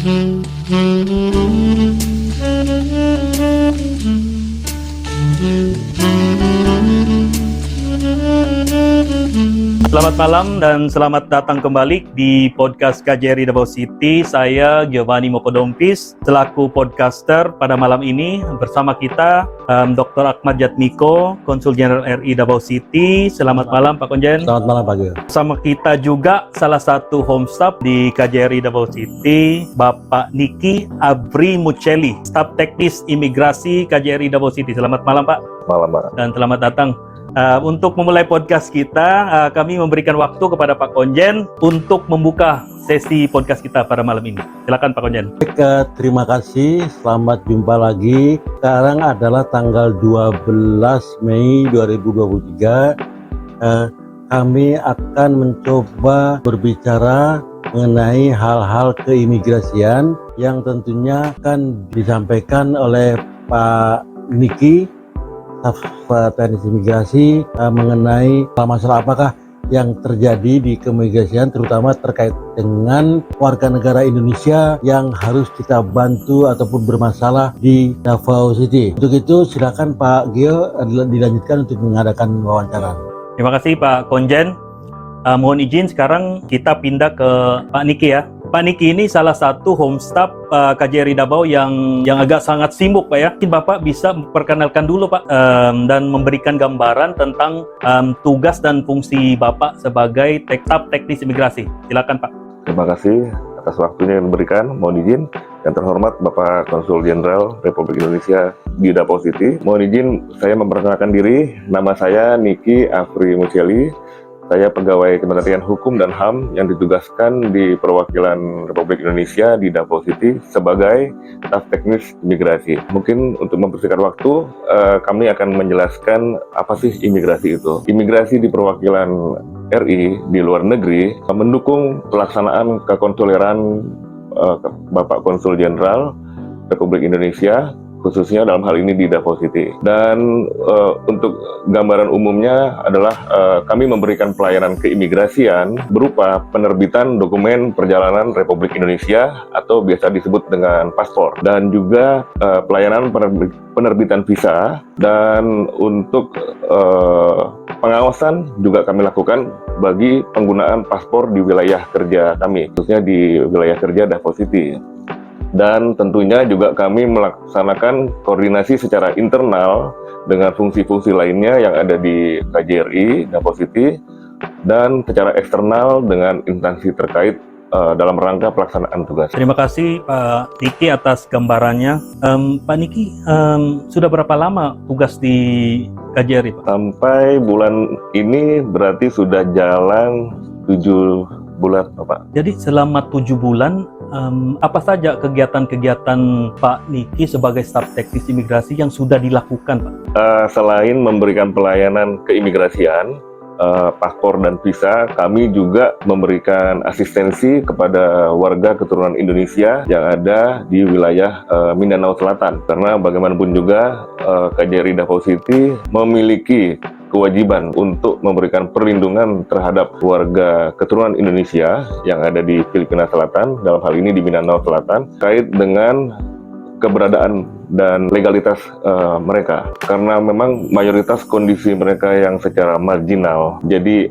Selamat malam dan selamat datang kembali di podcast KJRI Davao City. Saya Giovanni Mokodompis selaku podcaster pada malam ini. Bersama kita Dr. Ahmad Jatmiko, Konsul Jenderal RI Davao City. Selamat malam Pak Konjen. Selamat malam Pak Gio. Bersama kita juga salah satu home staff di KJRI Davao City, Bapak Niki Abrimuchelli, Staf Teknis Imigrasi KJRI Davao City. Selamat malam Pak. Malam Pak. Dan selamat datang. Untuk memulai podcast kita, kami memberikan waktu kepada Pak Konjen untuk membuka sesi podcast kita pada malam ini. Silakan Pak Konjen. Terima kasih, selamat jumpa lagi. Sekarang adalah tanggal 12 Mei 2023. Kami akan mencoba berbicara mengenai hal-hal keimigrasian yang tentunya akan disampaikan oleh Pak Niki, Staf Teknis Imigrasi, mengenai masalah apakah yang terjadi di keimigrasian, terutama terkait dengan warga negara Indonesia yang harus kita bantu ataupun bermasalah di Davao City. Untuk itu silakan Pak Gio dilanjutkan untuk mengadakan wawancara. Terima kasih Pak Konjen. Mohon izin sekarang kita pindah ke Pak Niki ya. Pak Niki ini salah satu home staff KJRI Davao yang agak sangat sibuk Pak ya. Mungkin Bapak bisa memperkenalkan dulu Pak dan memberikan gambaran tentang tugas dan fungsi Bapak sebagai Staf Teknis Imigrasi. Silakan Pak. Terima kasih atas waktunya yang diberikan. Mohon izin yang terhormat Bapak Konsul Jenderal Republik Indonesia di Davao City. Mohon izin saya memperkenalkan diri. Nama saya Niki Abrimuchelli. Saya pegawai Kementerian Hukum dan HAM yang ditugaskan di perwakilan Republik Indonesia di Davao City sebagai Staf Teknis Imigrasi. Mungkin untuk mempersingkat waktu, kami akan menjelaskan apa sih imigrasi itu. Imigrasi di perwakilan RI di luar negeri mendukung pelaksanaan kekonsuleran Bapak Konsul Jenderal Republik Indonesia, khususnya dalam hal ini di Davao City. Dan untuk gambaran umumnya adalah kami memberikan pelayanan keimigrasian berupa penerbitan dokumen perjalanan Republik Indonesia atau biasa disebut dengan paspor, dan juga pelayanan penerbitan visa, dan untuk pengawasan juga kami lakukan bagi penggunaan paspor di wilayah kerja kami, khususnya di wilayah kerja Davao City. Dan tentunya juga kami melaksanakan koordinasi secara internal dengan fungsi-fungsi lainnya yang ada di KJRI Davao City, dan secara eksternal dengan instansi terkait dalam rangka pelaksanaan tugas. Terima kasih Pak Niki atas gambarannya. Pak Niki, sudah berapa lama tugas di KJRI Pak? Sampai bulan ini berarti sudah jalan 7 bulan Pak. Jadi selama 7 bulan, apa saja kegiatan-kegiatan Pak Niki sebagai Staf Teknis Imigrasi yang sudah dilakukan Pak? Selain memberikan pelayanan keimigrasian, paspor dan visa, kami juga memberikan asistensi kepada warga keturunan Indonesia yang ada di wilayah Mindanao Selatan. Karena bagaimanapun juga KJRI Davao City memiliki kewajiban untuk memberikan perlindungan terhadap warga keturunan Indonesia yang ada di Filipina Selatan, dalam hal ini di Mindanao Selatan, terkait dengan keberadaan dan legalitas mereka, karena memang mayoritas kondisi mereka yang secara marginal, jadi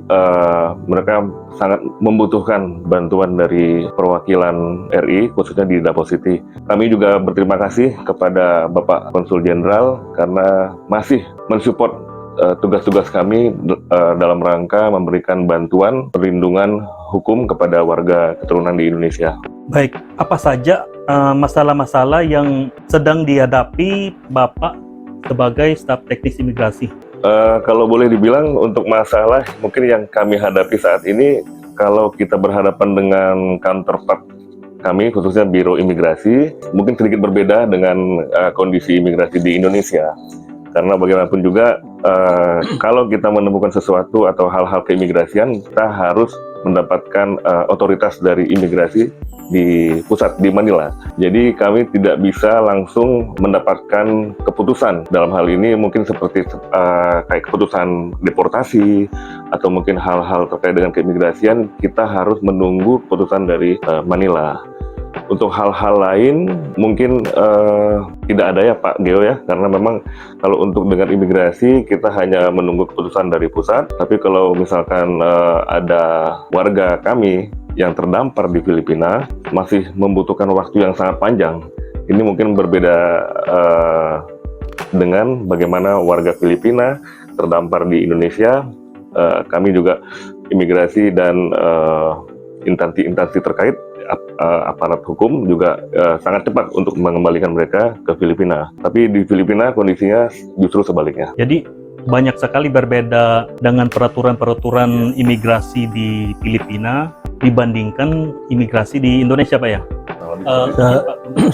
mereka sangat membutuhkan bantuan dari perwakilan RI khususnya di Davao City. Kami juga berterima kasih kepada Bapak Konsul Jenderal karena masih mensupport tugas-tugas kami dalam rangka memberikan bantuan perlindungan hukum kepada warga keturunan di Indonesia. Baik, apa saja masalah-masalah yang sedang dihadapi Bapak sebagai Staf Teknis Imigrasi? Kalau boleh dibilang untuk masalah mungkin yang kami hadapi saat ini, kalau kita berhadapan dengan counterpart kami khususnya Biro Imigrasi, mungkin sedikit berbeda dengan kondisi imigrasi di Indonesia. Karena bagaimanapun juga kalau kita menemukan sesuatu atau hal-hal keimigrasian, kita harus mendapatkan otoritas dari imigrasi di pusat di Manila. Jadi kami tidak bisa langsung mendapatkan keputusan dalam hal ini, mungkin seperti kayak keputusan deportasi atau mungkin hal-hal terkait dengan keimigrasian, kita harus menunggu keputusan dari Manila. Untuk hal-hal lain mungkin tidak ada ya Pak Geo ya, karena memang kalau untuk dengan imigrasi kita hanya menunggu keputusan dari pusat. Tapi kalau misalkan ada warga kami yang terdampar di Filipina masih membutuhkan waktu yang sangat panjang. Ini mungkin berbeda dengan bagaimana warga Filipina terdampar di Indonesia. Kami juga imigrasi dan instansi terkait aparat hukum juga sangat cepat untuk mengembalikan mereka ke Filipina. Tapi di Filipina kondisinya justru sebaliknya. Jadi banyak sekali berbeda dengan peraturan-peraturan imigrasi di Filipina dibandingkan imigrasi di Indonesia, Pak ya?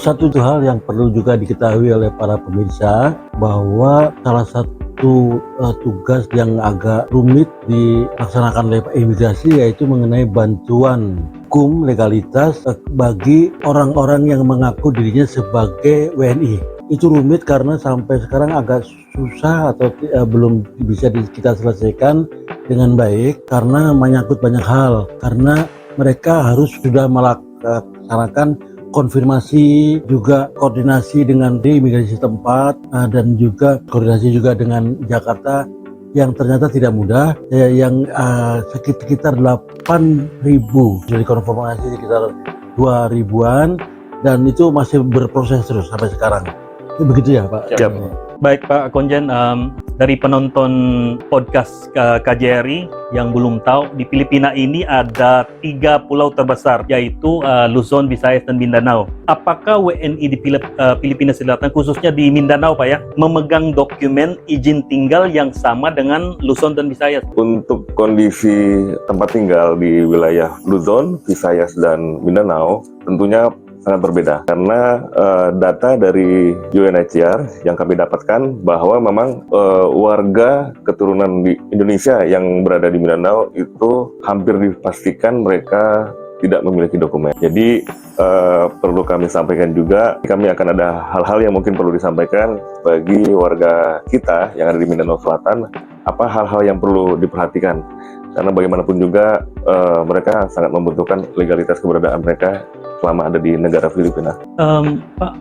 Satu hal yang perlu juga diketahui oleh para pemirsa bahwa salah satu tugas yang agak rumit dilaksanakan oleh imigrasi yaitu mengenai bantuan hukum legalitas bagi orang-orang yang mengaku dirinya sebagai WNI. Itu rumit karena sampai sekarang agak susah atau belum bisa kita selesaikan dengan baik karena menyangkut banyak hal, karena mereka harus sudah melaksanakan konfirmasi, juga koordinasi dengan di imigrasi setempat dan juga koordinasi juga dengan Jakarta yang ternyata tidak mudah, yang sekitar 8.000 jadi konfirmasi sekitar 2.000-an dan itu masih berproses terus sampai sekarang. Begitu ya Pak? Siap. Baik Pak Konjen, dari penonton podcast KJRI yang belum tahu, di Filipina ini ada 3 pulau terbesar, yaitu Luzon, Visayas, dan Mindanao. Apakah WNI di Filipina Selatan, khususnya di Mindanao Pak ya, memegang dokumen izin tinggal yang sama dengan Luzon dan Visayas? Untuk kondisi tempat tinggal di wilayah Luzon, Visayas, dan Mindanao tentunya sangat berbeda karena data dari UNHCR yang kami dapatkan bahwa memang warga keturunan di Indonesia yang berada di Mindanao itu hampir dipastikan mereka tidak memiliki dokumen. Jadi perlu kami sampaikan juga, kami akan ada hal-hal yang mungkin perlu disampaikan bagi warga kita yang ada di Mindanao Selatan, apa hal-hal yang perlu diperhatikan. Karena bagaimanapun juga mereka sangat membutuhkan legalitas keberadaan mereka selama ada di negara Filipina. Pak,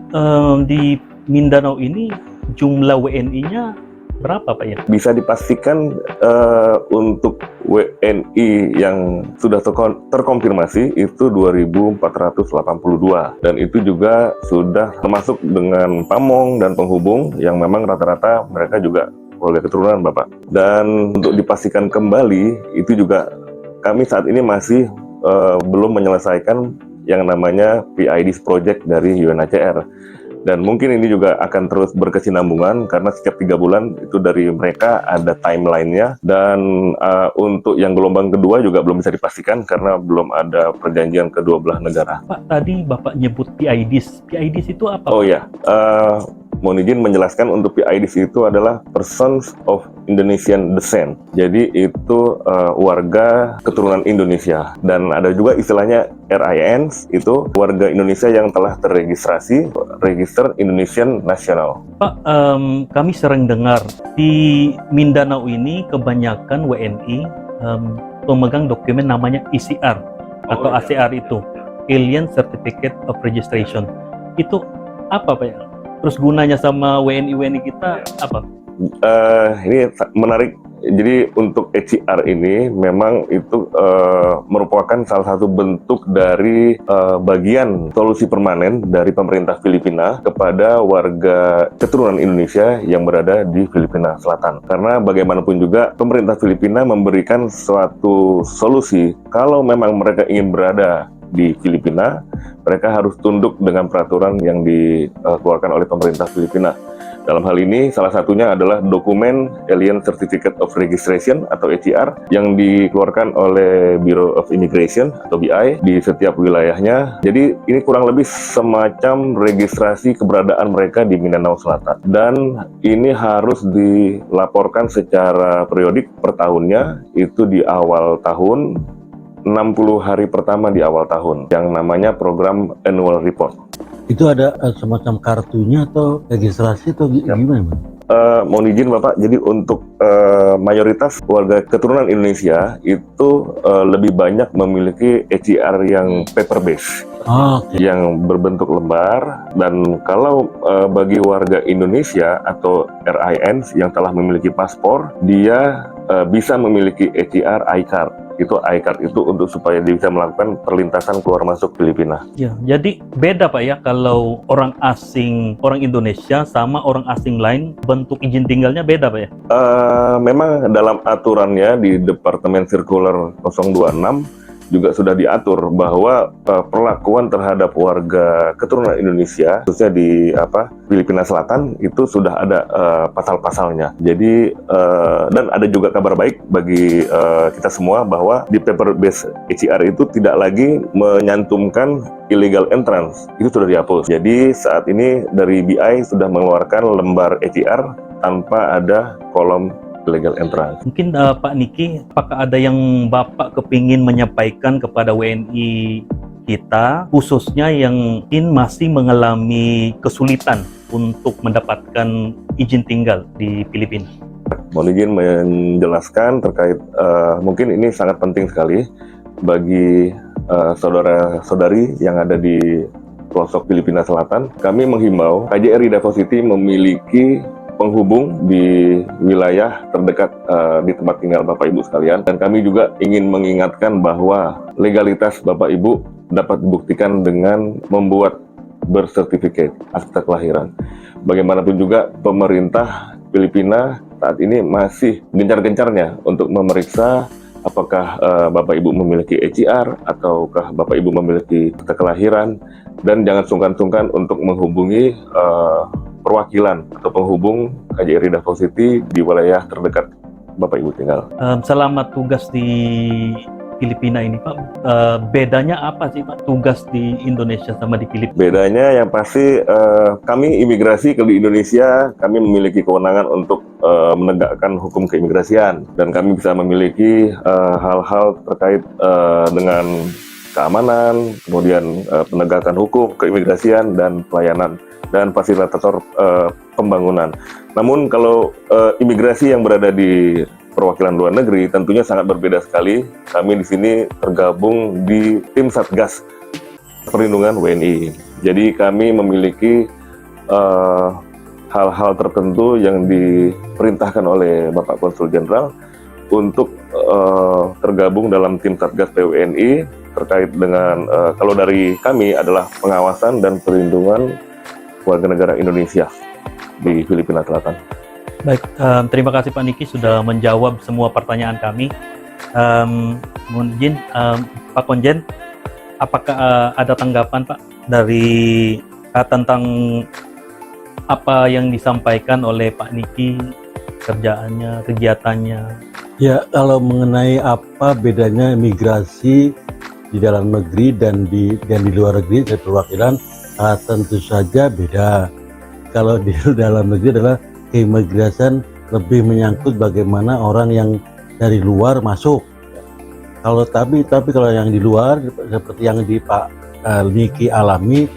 di Mindanao ini jumlah WNI-nya berapa Pak ya? Bisa dipastikan untuk WNI yang sudah terkonfirmasi itu 2.482 dan itu juga sudah termasuk dengan pamong dan penghubung yang memang rata-rata mereka juga oleh keturunan Bapak. Dan untuk dipastikan kembali itu juga kami saat ini masih belum menyelesaikan yang namanya PIDs project dari UNHCR. Dan mungkin ini juga akan terus berkesinambungan karena setiap 3 bulan itu dari mereka ada timeline-nya. Dan untuk yang gelombang kedua juga belum bisa dipastikan karena belum ada perjanjian kedua belah negara. Pak, tadi Bapak nyebut PIDs. PIDs itu apa? Oh ya, mohon izin menjelaskan untuk PIDs itu adalah Persons of Indonesian Descent. Jadi itu warga keturunan Indonesia. Dan ada juga istilahnya RINs, itu warga Indonesia yang telah terregistrasi, Register Indonesian National. Pak, kami sering dengar di Mindanao ini kebanyakan WNI pemegang dokumen namanya ECR atau ACR itu, Alien Certificate of Registration. Itu apa Pak ya? Terus gunanya sama WNI kita apa? Ini menarik. Jadi untuk ECR ini memang itu merupakan salah satu bentuk dari bagian solusi permanen dari pemerintah Filipina kepada warga keturunan Indonesia yang berada di Filipina Selatan. Karena bagaimanapun juga pemerintah Filipina memberikan suatu solusi kalau memang mereka ingin berada di Filipina, mereka harus tunduk dengan peraturan yang dikeluarkan oleh pemerintah Filipina. Dalam hal ini, salah satunya adalah dokumen Alien Certificate of Registration atau ACR yang dikeluarkan oleh Bureau of Immigration atau BI di setiap wilayahnya. Jadi ini kurang lebih semacam registrasi keberadaan mereka di Mindanao Selatan. Dan ini harus dilaporkan secara periodik per tahunnya, itu di awal tahun, 60 hari pertama di awal tahun, yang namanya program Annual Report. Itu ada semacam kartunya atau registrasi atau gimana? Mohon izin Bapak, jadi untuk mayoritas warga keturunan Indonesia itu lebih banyak memiliki ECR yang paper base. Oke. yang berbentuk lembar, dan kalau bagi warga Indonesia atau RIN yang telah memiliki paspor, dia bisa memiliki ECR iCard. Itu iCard itu untuk supaya dia bisa melakukan perlintasan keluar masuk Filipina. Ya, jadi beda Pak ya kalau orang asing, orang Indonesia sama orang asing lain bentuk izin tinggalnya beda Pak ya? Memang dalam aturannya di Departemen Sirkuler 026 juga sudah diatur bahwa perlakuan terhadap warga keturunan Indonesia, khususnya di Filipina Selatan, itu sudah ada pasal-pasalnya. Jadi dan ada juga kabar baik bagi kita semua bahwa di paper based ECR itu tidak lagi menyantumkan illegal entrance, itu sudah dihapus. Jadi saat ini dari BI sudah mengeluarkan lembar ECR tanpa ada kolom illegal entrance. Mungkin Pak Niki, apakah ada yang Bapak kepingin menyampaikan kepada WNI kita, khususnya yang mungkin masih mengalami kesulitan untuk mendapatkan izin tinggal di Filipina? Mohon izin menjelaskan terkait, mungkin ini sangat penting sekali bagi saudara-saudari yang ada di pelosok Filipina Selatan. Kami menghimbau KJRI Davao City memiliki penghubung di wilayah terdekat di tempat tinggal Bapak Ibu sekalian, dan kami juga ingin mengingatkan bahwa legalitas Bapak Ibu dapat dibuktikan dengan membuat bersertifikat akta kelahiran. Bagaimanapun juga pemerintah Filipina saat ini masih gencar-gencarnya untuk memeriksa apakah Bapak Ibu memiliki ECR ataukah Bapak Ibu memiliki akta kelahiran, dan jangan sungkan-sungkan untuk menghubungi perwakilan atau penghubung KJRI Davao City di wilayah terdekat Bapak Ibu tinggal. Selama tugas di Filipina ini Pak, bedanya apa sih Pak tugas di Indonesia sama di Filipina? Bedanya yang pasti kami imigrasi di Indonesia, kami memiliki kewenangan untuk menegakkan hukum keimigrasian, dan kami bisa memiliki hal-hal terkait dengan keamanan, kemudian penegakan hukum keimigrasian dan pelayanan, dan fasilitator pembangunan. Namun kalau imigrasi yang berada di perwakilan luar negeri tentunya sangat berbeda sekali. Kami di sini tergabung di tim Satgas Perlindungan WNI. Jadi kami memiliki hal-hal tertentu yang diperintahkan oleh Bapak Konsul Jenderal untuk tergabung dalam tim Satgas PWNI terkait dengan kalau dari kami adalah pengawasan dan perlindungan warga negara Indonesia di Filipina Selatan. Baik, terima kasih Pak Niki sudah menjawab semua pertanyaan kami. Mohon izin, Pak Konjen, apakah ada tanggapan Pak dari tentang apa yang disampaikan oleh Pak Niki, kerjaannya, kegiatannya? Ya, kalau mengenai apa bedanya imigrasi di dalam negeri dan di luar negeri dari perwakilan, tentu saja beda. Kalau di dalam negeri adalah keimigrasian lebih menyangkut bagaimana orang yang dari luar masuk. Kalau tapi kalau yang di luar seperti yang di Pak Niki alami,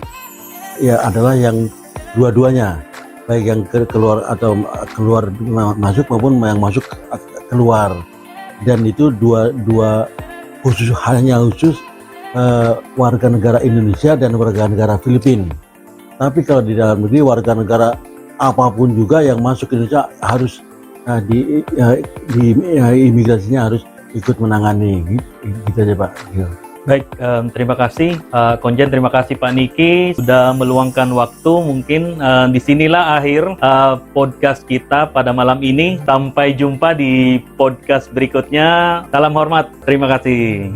ya adalah yang dua-duanya, baik yang keluar atau keluar masuk maupun yang masuk keluar, dan itu dua khusus, hanya khusus warga negara Indonesia dan warga negara Filipina. Tapi kalau di dalam negeri warga negara apapun juga yang masuk ke Indonesia harus imigrasinya harus ikut menangani, gitu aja Pak. Baik, terima kasih Konjen, terima kasih Pak Niki sudah meluangkan waktu. Mungkin disinilah akhir podcast kita pada malam ini. Sampai jumpa di podcast berikutnya. Salam hormat, terima kasih.